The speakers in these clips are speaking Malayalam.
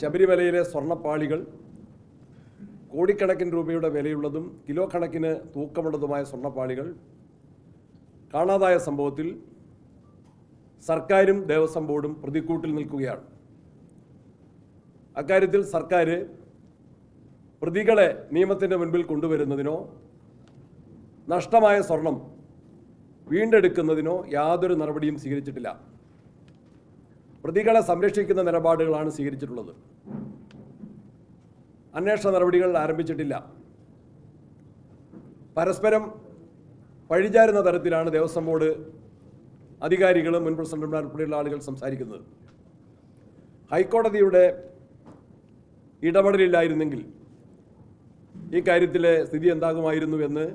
ശബരിമലയിലെ സ്വർണ്ണപ്പാളികൾ കോടിക്കണക്കിന് രൂപയുടെ വിലയുള്ളതും കിലോ കണക്കിന് തൂക്കമുള്ളതുമായ സ്വർണ്ണപ്പാളികൾ കാണാതായ സംഭവത്തിൽ സർക്കാരും ദേവസ്വം ബോർഡും പ്രതിക്കൂട്ടിൽ നിൽക്കുകയാണ്. അക്കാര്യത്തിൽ സർക്കാർ പ്രതികളെ നിയമത്തിൻ്റെ മുൻപിൽ കൊണ്ടുവരുന്നതിനോ നഷ്ടമായ സ്വർണം വീണ്ടെടുക്കുന്നതിനോ യാതൊരു നടപടിയും സ്വീകരിച്ചിട്ടില്ല. പ്രതികളെ സംരക്ഷിക്കുന്ന നിലപാടുകളാണ് സ്വീകരിച്ചിട്ടുള്ളത്. അന്വേഷണ നടപടികൾ ആരംഭിച്ചിട്ടില്ല. പരസ്പരം പഴിചാരുന്ന തരത്തിലാണ് ദേവസ്വം ബോർഡ് അധികാരികളും മുൻ പ്രസിഡന്റുമാർ ഉൾപ്പെടെയുള്ള ആളുകൾ സംസാരിക്കുന്നത്. ഹൈക്കോടതിയുടെ ഇടപെടലില്ലായിരുന്നെങ്കിൽ ഈ കാര്യത്തിലെ സ്ഥിതി എന്താകുമായിരുന്നുവെന്ന്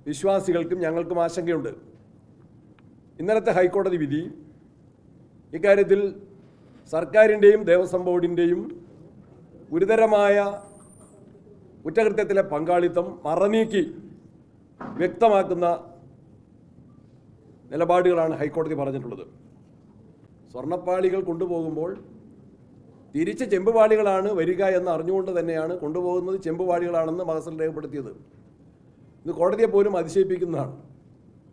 വിശ്വാസികൾക്കും ഞങ്ങൾക്കും ആശങ്കയുണ്ട്. ഇന്നലത്തെ ഹൈക്കോടതി വിധി ഇക്കാര്യത്തിൽ സർക്കാരിൻ്റെയും ദേവസ്വം ബോർഡിൻ്റെയും ഗുരുതരമായ കുറ്റകൃത്യത്തിലെ പങ്കാളിത്തം മറനീക്കി വ്യക്തമാക്കുന്ന നിലപാടുകളാണ് ഹൈക്കോടതി പറഞ്ഞിട്ടുള്ളത്. സ്വർണ്ണപ്പാളികൾ കൊണ്ടുപോകുമ്പോൾ തിരിച്ച് ചെമ്പുപാളികളാണ് വരിക എന്ന് അറിഞ്ഞുകൊണ്ട് തന്നെയാണ് കൊണ്ടുപോകുന്നത് ചെമ്പുപാളികളാണെന്ന് മഹസൽ രേഖപ്പെടുത്തിയത്. ഇത് കോടതിയെ പോലും അതിശയിപ്പിക്കുന്നതാണ്.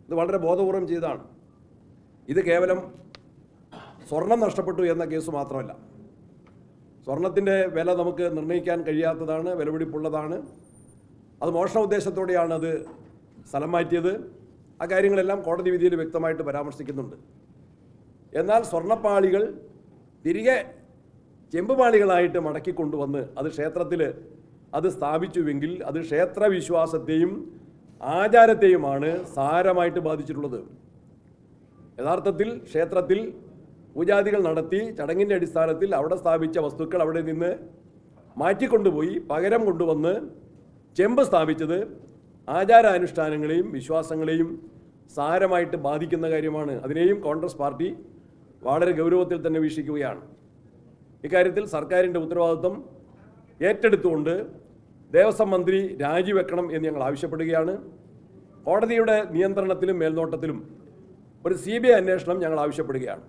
ഇത് വളരെ ബോധപൂർവം ചെയ്തതാണ്. ഇത് കേവലം സ്വർണം നഷ്ടപ്പെട്ടു എന്ന കേസ് മാത്രമല്ല, സ്വർണത്തിൻ്റെ വില നമുക്ക് നിർണ്ണയിക്കാൻ കഴിയാത്തതാണ്, വിലപിടിപ്പുള്ളതാണ്. അത് മോഷണ ഉദ്ദേശത്തോടെയാണ് അത് സ്ഥലം മാറ്റിയത്. ആ കാര്യങ്ങളെല്ലാം കോടതി വിധിയിൽ വ്യക്തമായിട്ട് പരാമർശിക്കുന്നുണ്ട്. എന്നാൽ സ്വർണ്ണപ്പാളികൾ തിരികെ ചെമ്പുപാളികളായിട്ട് മടക്കിക്കൊണ്ടുവന്ന് അത് ക്ഷേത്രത്തിൽ അത് സ്ഥാപിച്ചുവെങ്കിൽ അത് ക്ഷേത്രവിശ്വാസത്തെയും ആചാരത്തെയുമാണ് സാരമായിട്ട് ബാധിച്ചിട്ടുള്ളത്. യഥാർത്ഥത്തിൽ ക്ഷേത്രത്തിൽ പൂജാദികൾ നടത്തി ചടങ്ങിൻ്റെ അടിസ്ഥാനത്തിൽ അവിടെ സ്ഥാപിച്ച വസ്തുക്കൾ അവിടെ നിന്ന് മാറ്റിക്കൊണ്ടുപോയി പകരം കൊണ്ടുവന്ന് ചെമ്പ് സ്ഥാപിച്ചത് ആചാരാനുഷ്ഠാനങ്ങളെയും വിശ്വാസങ്ങളെയും സാരമായിട്ട് ബാധിക്കുന്ന കാര്യമാണ്. അതിനെയും കോൺഗ്രസ് പാർട്ടി വളരെ ഗൗരവത്തിൽ തന്നെ വീക്ഷിക്കുകയാണ്. ഇക്കാര്യത്തിൽ സർക്കാരിൻ്റെ ഉത്തരവാദിത്വം ഏറ്റെടുത്തുകൊണ്ട് ദേവസ്വം മന്ത്രി രാജിവെക്കണം എന്ന് ഞങ്ങൾ ആവശ്യപ്പെടുകയാണ്. കോടതിയുടെ നിയന്ത്രണത്തിലും മേൽനോട്ടത്തിലും ഒരു CBI അന്വേഷണം ഞങ്ങൾ ആവശ്യപ്പെടുകയാണ്.